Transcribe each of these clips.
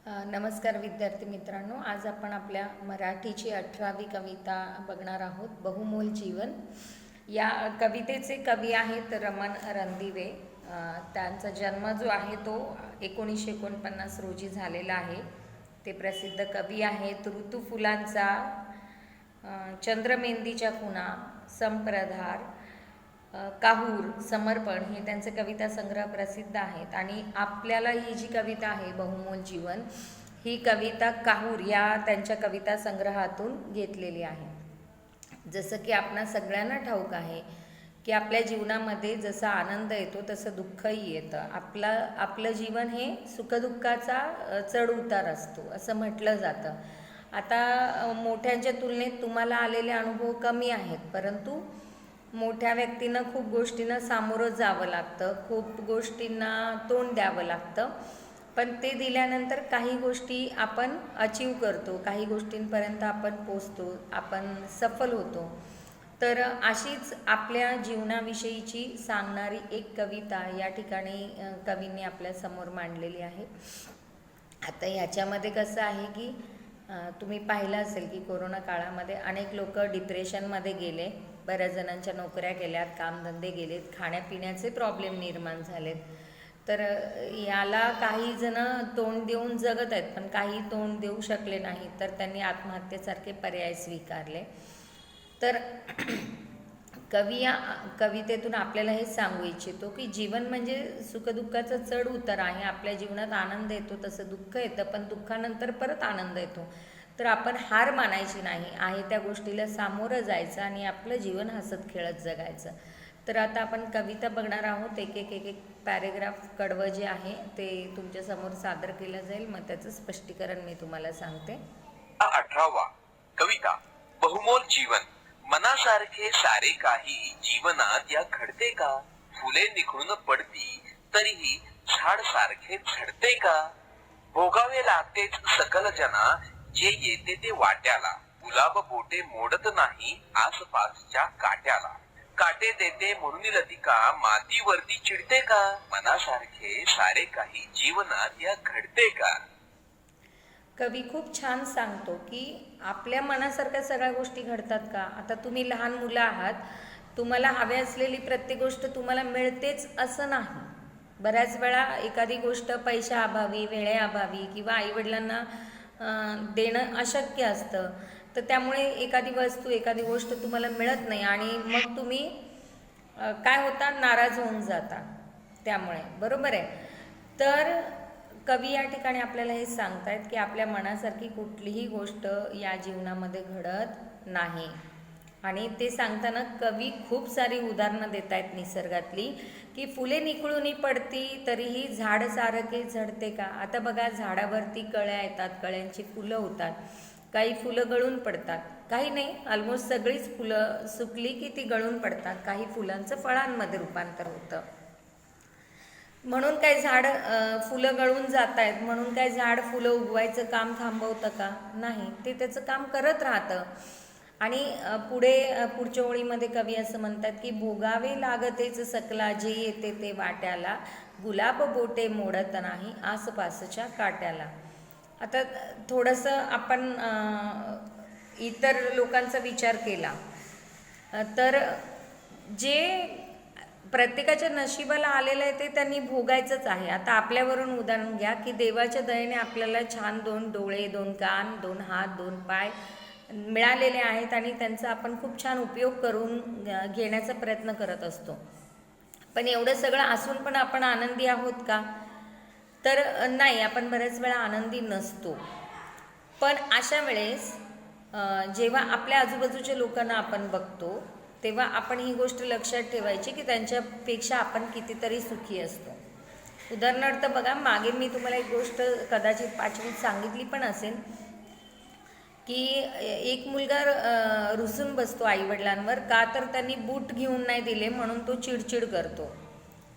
नमस्कार विद्यार्थी मित्रांनो, आज आपण आपल्या मराठीची 18वी कविता बघणार आहोत. बहुमोल जीवन. या कवितेचे कवी आहेत रमण रणदिवे. त्यांचा जन्म जो आहे तो 1949 रोजी झालेला आहे. ते प्रसिद्ध कवी आहेत. ऋतुफुलांचा, चंद्रमेंदीच्या खुणा, संप्रधार, काहूर, समर्पण हे त्यांचे कविता संग्रह प्रसिद्ध आहेत. आणि आपल्याला ही जी कविता आहे बहुमोल जीवन, ही कविता काहूर या त्यांच्या कविता संग्रहातून घेतलेली आहे. जसं की आपणा सगळ्यांना ठाऊक आहे की आपल्या जीवनामध्ये जसा आनंद येतो तसं दुःखही येतं. आपलं जीवन हे सुखदुःखाचा चढ उतार असतो असं म्हटलं जातं. आता मोठ्यांच्या तुलनेत तुम्हाला आलेले अनुभव कमी आहेत, परंतु मोठ्या व्यक्तींना खूप गोष्टींना सामोरं जावं लागतं, खूप गोष्टींना तोंड द्यावं लागतं. पण ते दिल्यानंतर काही गोष्टी आपण अचीव करतो, काही गोष्टींपर्यंत आपण पोचतो, आपण सफल होतो. तर अशीच आपल्या जीवनाविषयीची सांगणारी एक कविता या ठिकाणी कवींनी आपल्यासमोर मांडलेली आहे. आता ह्याच्यामध्ये कसं आहे की तुम्ही पाहिलं असेल की कोरोना काळामध्ये अनेक लोक डिप्रेशनमध्ये गेले, बऱ्याच जणांच्या नोकऱ्या गेल्यात, कामधंदे गेलेत, खाण्यापिण्याचे प्रॉब्लेम निर्माण झालेत. तर याला काही जण तोंड देऊन जगत आहेत, पण काही तोंड देऊ शकले नाही, तर त्यांनी आत्महत्येसारखे पर्याय स्वीकारले. तर कवी या कवितेतून आपल्याला हे सांगू इच्छितो की जीवन म्हणजे सुखदुःखाचा चढ उतार आहे. आपल्या जीवनात आनंद येतो तसं दुःख येतं, पण दुःखानंतर परत आनंद येतो. तर आपण हार मानायची नाही, आहे त्या गोष्टीला सामोरं जायचं आणि आपलं जीवन हसत खेळत जगायचं. तर आता आपण कविता बघणार आहोत. एक एक पॅरेग्राफ कडवं जे आहे ते तुमच्यासमोर सादर केलं जाईल, मग त्याचं स्पष्टीकरण मी तुम्हाला सांगते. 18वा कविता बहुमोल जीवन. मनासारखे सारे काही जीवनात या घडते का? फुले निखळून पडती तरीही झाड सारखे झडते का? भोगावे लागतेच सकल जना, जे येते ते वाट्याला. गुलाब बोटे मोडत नाही आसपासच्या काट्याला. काटे देते म्हणून लतिका, मातीवरती चिडते का? मनासारखे सारे काही जीवनात या घडते का? कवी खूप छान सांगतो की आपल्या मनासारख्या सगळ्या गोष्टी घडतात का? आता तुम्ही लहान मुलं आहात, तुम्हाला हवी असलेली प्रत्येक गोष्ट तुम्हाला मिळतेच असं नाही. बऱ्याच वेळा एखादी गोष्ट पैशाअभावी, वेळेअभावी किंवा आईवडिलांना देणं अशक्य असतं, तर त्यामुळे एखादी वस्तू, एखादी गोष्ट तुम्हाला मिळत नाही आणि मग तुम्ही काय होता, नाराज होऊन जाता त्यामुळे, बरोबर आहे. तर कवी या ठिकाणी आपल्याला हे सांगतायत की आपल्या मनासारखी कुठलीही गोष्ट या जीवनामध्ये घडत नाही. आणि ते सांगताना कवी खूप सारी उदाहरणं देत आहेत निसर्गातली, की फुले निखळून पडती तरीही झाड सारखे झडते का? आता बघा, झाडावरती कळ्या येतात, कळ्यांची फुलं होतात, काही फुलं गळून पडतात, काही नाही, ऑलमोस्ट सगळीच फुलं सुकली की ती गळून पडतात, काही फुलांचं फळांमध्ये रूपांतर होतं. म्हणून काय झाड फुलं गळून जात आहेत म्हणून काय झाड फुलं उगवायचं काम थांबवतं का? नाही, ते त्याचं काम करत राहतं. आणि पुढच्या ओळीमध्ये कवी असं म्हणतात की भोगावे लागतेच सकला, जे येते ते वाट्याला. गुलाब बोटे मोडत नाही आसपासच्या काट्याला. आता थोडंसं आपण इतर लोकांचा विचार केला तर जे प्रत्येकाच्या नशिबाला आलेलं आहे ते त्यांनी भोगायचंच आहे. आता आपल्यावरून उदाहरण घ्या की देवाच्या दयेने आपल्याला छान 2 डोळे, 2 कान, 2 हात, 2 पाय मिळालेले आहेत आणि त्यांचा आपण खूप छान उपयोग करून घेण्याचा प्रयत्न करत असतो. पण एवढं सगळं असून पण आपण आनंदी आहोत का? तर नाही, आपण बऱ्याच वेळा आनंदी नसतो. पण अशा वेळेस जेव्हा आपल्या आजूबाजूच्या लोकांना आपण बघतो तेव्हा आपण ही गोष्ट लक्षात ठेवायची की त्यांच्यापेक्षा आपण कितीतरी सुखी असतो. उदाहरणार्थ बघा, मागे मी तुम्हाला एक गोष्ट कदाचित 5वीत सांगितली पण असेल की एक मुलगा रुसून बसतो आईवडिलांवर, का तर त्यांनी बूट घेऊन नाही दिले म्हणून तो चिडचिड करतो,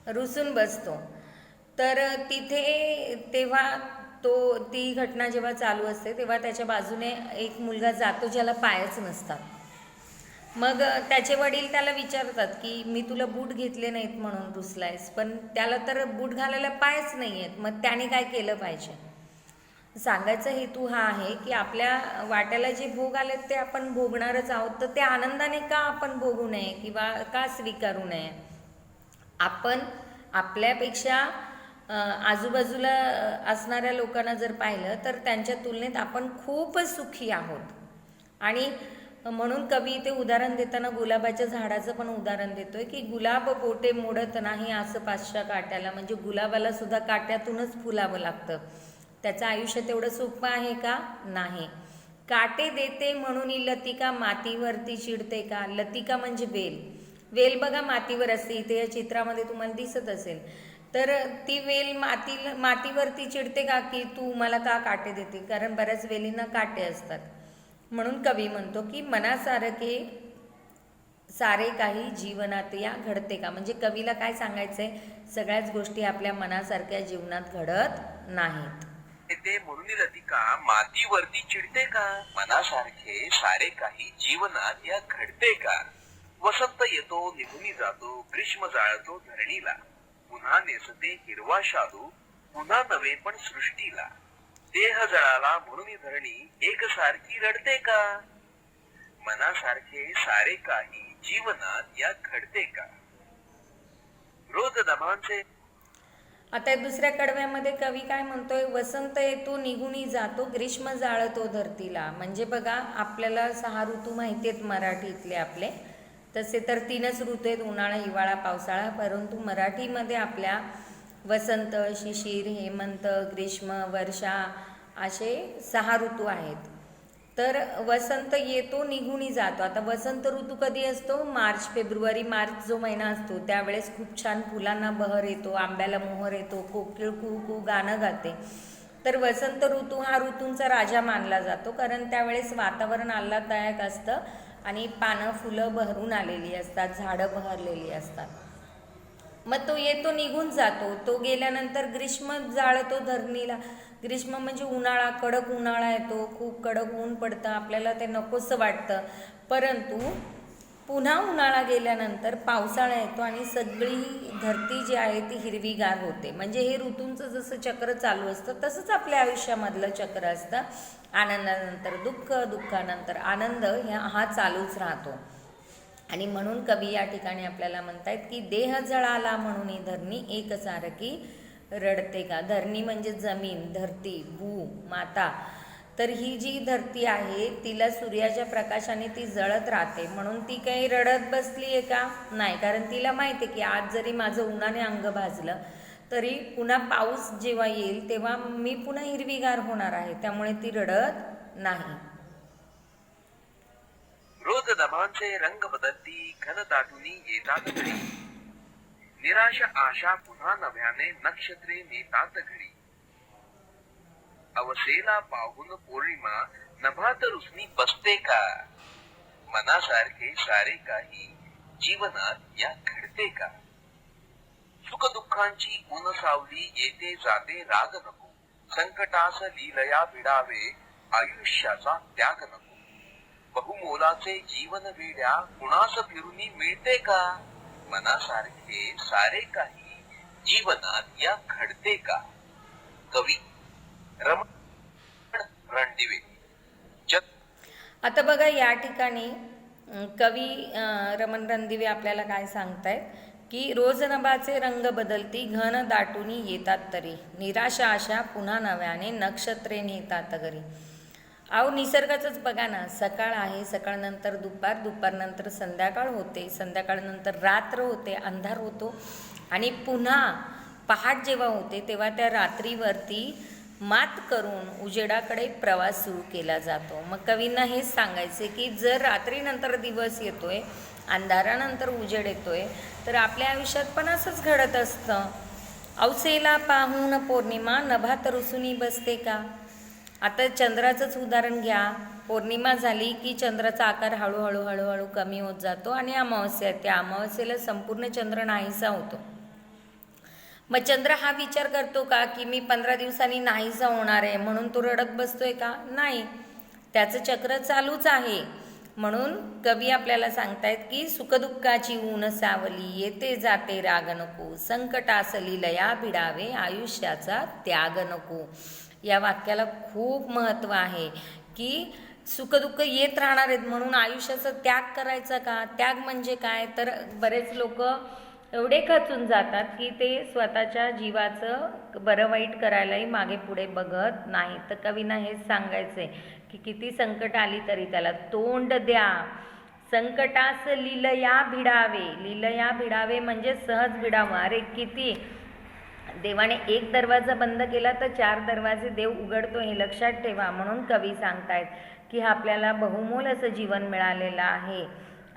रुसून बसतो. तर तेव्हा ती घटना जेव्हा चालू असते तेव्हा त्याच्या बाजूने एक मुलगा जातो ज्याला पायच नसतात. मग त्याचे वडील त्याला विचारतात की मी तुला बूट घेतले नाहीत म्हणून रुसलायस, पण त्याला तर बूट घालायला पायच नाही आहेत, मग त्याने काय केलं पाहिजे? सांगायचा हेतू हा आहे की आपल्या वाट्याला जे भोग आलेत ते आपण भोगणारच आहोत, तर ते आनंदाने का आपण भोगू नये किंवा का स्वीकारू नये. आपण आपल्यापेक्षा आजूबाजूला असणाऱ्या लोकांना जर पाहिलं तर त्यांच्या तुलनेत आपण खूपच सुखी आहोत. आणि म्हणून कवी ते उदाहरण देताना गुलाबाच्या झाडाचं पण उदाहरण देतोय की गुलाब बोटे मोडत नाही असं पाचशा काट्याला, म्हणजे गुलाबाला सुद्धा काट्यातूनच फुलावं लागतं. त्याचं आयुष्य तेवढं सोपं आहे का? नाही. काटे देते म्हणून लतिका मातीवरती चिडते का? लतिका म्हणजे वेल. वेल बघा मातीवर असते, इथे या चित्रामध्ये तुम्हाला दिसत असेल. तर ती वेल मातीवरती चिडते का की तू मला का काटे देते? कारण बऱ्याच वेलींना काटे असतात. म्हणून कवी म्हणतो की मनासारखे सारे काही जीवनात या घडते का? म्हणजे कवीला काय सांगायचंय, सगळ्याच गोष्टी आपल्या मनासारख्या जीवनात घडत नाहीत. ते म्हणून लतिका मातीवरती चिडते का? मनासारखे सारे काही जीवनात या घडते का? वसंत येतो निघून जातो, ग्रीष्म जाळतो धरणीला, पुन्हा नेसते हिरवा शालू, पुन्हा नवे पण सृष्टीला. देह जळाला म्हणून धरणी एकसारखी रडते का? मनासारखे सारे काही जीवनात या घडते का? रोज दमांचे. आता दुसऱ्या कडव्यामध्ये कवी काय म्हणतोय, वसंत येतो निघून जातो, ग्रीष्म जाळतो धरतीला. म्हणजे बघा आपल्याला 6 ऋतू माहिती आहेत मराठीतले आपले, तसे तर 3च ऋतू आहेत, उन्हाळा हिवाळा पावसाळा. परंतु मराठीमध्ये आपल्या वसंत, शिशिर, हेमंत, ग्रीष्म, वर्षा असे 6 ऋतू आहेत. तर वसंत येतो निघून जातो. आता वसंत ऋतू कधी असतो? मार्च, फेब्रुवारी, मार्च जो महिना असतो त्यावेळेस खूप छान फुलांना बहर येतो, आंब्याला मोहर येतो, कोकिळ कू गाणं गाते. तर वसंत ऋतू हा ऋतूंचा राजा मानला जातो, कारण त्यावेळेस वातावरण आल्हाददायक असतं आणि पानं फुलं बहरून आलेली असतात, झाडं बहरलेली असतात. मग तो येतो निघून जातो. तो गेल्यानंतर ग्रीष्म जाळतो धरणीला. ग्रीष्म म्हणजे उन्हाळा, कडक उन्हाळा येतो, खूप कडक ऊन पडतं, आपल्याला ते नकोसं वाटतं. परंतु पुन्हा उन्हाळा गेल्यानंतर पावसाळा येतो आणि सगळी धरती जी आहे ती हिरवीगार होते. म्हणजे हे ऋतूंचं जसं चक्र चालू असतं तसंच आपल्या आयुष्यामधलं चक्र असतं. आनंदानंतर दुःख, दुःखानंतर आनंद हा चालूच राहतो. आणि म्हणून कवी या ठिकाणी आपल्याला म्हणतायत की देह जळाला म्हणून धरणी एकसारखी रडते का? धरणी म्हणजे जमीन, धरती, भू माता. तर ही जी धरती आहे तिला सूर्याच्या प्रकाशाने ती जळत राहते, म्हणून ती काही रडत बसली आहे का? नाही. कारण तिला माहिती आहे की आज जरी माझं उन्हाने अंग भाजलं तरी पुन्हा पाऊस जेव्हा येईल तेव्हा मी पुन्हा हिरवीगार होणार आहे, त्यामुळे ती रडत नाही. रोज दमांचे रंग बदलती, घन दाटून येतात घरी, निराश आशा पुन्हा नव्याने नक्षत्रे नेतात घरी. अवसेला पाहून पौर्णिमा नभात रुसणी बसते का? मनासारखे सारे काही जीवनात या घडते का? सुख दुःखांची ऊन सावली येते जाते राग नको, संकटास लीलया भिडावे आयुष्याचा त्याग नको. बहुमोलाचे जीवन वेड्या कुणास फिरूनी मिळते का? मनासारखे सारे काही जीवनात या घडते का? कवी रमण रणदिवे. आता बघा या ठिकाणी कवी रमण रणदिवे आपल्याला काय सांगतायत की रोज नभाचे रंग बदलती, घन दाटून येतात तरी, निराशा आशा पुन्हा नव्याने नक्षत्रे नेतात घरी. अहो निसर्गाचंच बघा ना, सकाळ आहे, सकाळनंतर दुपार, दुपारनंतर संध्याकाळ होते, संध्याकाळनंतर रात्र होते, अंधार होतो आणि पुन्हा पहाट जेव्हा होते तेव्हा त्या रात्रीवरती मात करून उजेडाकडे प्रवास सुरू केला जातो. मग कवींना हेच सांगायचे की जर रात्रीनंतर दिवस येतोय, अंधारानंतर उजेड येतोय, तर आपल्या आयुष्यात पण असंच घडत असतं. अवसेला पाहून पौर्णिमा नभात रुसूनी बसते का? आता चंद्राचंच उदाहरण घ्या. पौर्णिमा झाली की चंद्राचा आकार हळूहळू हळूहळू कमी होत जातो आणि अमावस्या येते. अमावस्येला संपूर्ण चंद्र नाहीसा होतो. मग चंद्र हा विचार करतो का की मी 15 दिवसांनी नाहीसा होणार आहे म्हणून तो रडत बसतोय का? नाही. त्याचं चक्र चालूच आहे. म्हणून कवी आपल्याला सांगतायत की सुखदुःखाची ऊन सावली येते जाते राग नको, संकटास लीलया भिडावे आयुष्याचा त्याग नको. या वाक्याला खूप महत्त्व आहे की सुखदुःख येत राहणार आहेत म्हणून आयुष्याचा त्याग करायचा का? त्याग म्हणजे काय? तर बरेच लोक एवढे खचून जातात की ते स्वतःच्या जीवाचं बरं वाईट करायलाही मागे पुढे बघत नाही. तर कवींना हेच सांगायचे की किती संकट आली तरी त्याला तोंड द्या. संकटास लीलया भिडावे. लीलया भिडावे म्हणजे सहज भिडावं. अरे किती देवाने एक दरवाजा बंद केला तर 4 दरवाजे देव उघडतो हे लक्षात ठेवा. म्हणून कवी सांगतायत की आपल्याला बहुमोल असं जीवन मिळालेलं आहे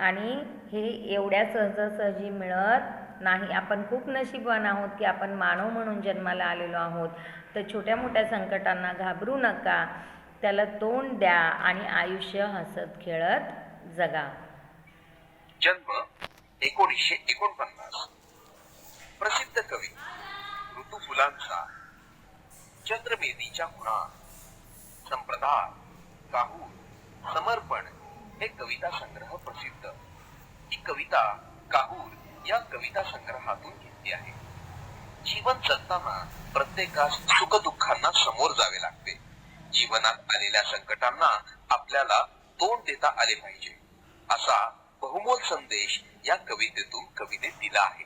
आणि हे एवढ्या सहजासहजी मिळत नाही. आपण खूप नशीबवान आहोत की आपण मानव म्हणून जन्माला आलेलो आहोत. तर छोट्या मोठ्या संकटांना घाबरू नका, त्याला तोंड द्या आणि आयुष्य हसत खेळत जगा. जन्म 1949. प्रसिद्ध कवी ऋतू फुलांचा, चंद्रमेधीच्या खुणा, संप्रदाय, काहूर, समर्पण हे कविता संग्रह प्रसिद्ध. ही कविता काहूर या कविता संग्रहातून घेतली आहे. जीवन जगताना प्रत्येकास सुखदुःखांना समोर जावे लागते. जीवनात आलेल्या संकटांना आपल्याला तोंड देता आले पाहिजे, असा बहुमोल संदेश या कवितेतून कवीने दिला आहे.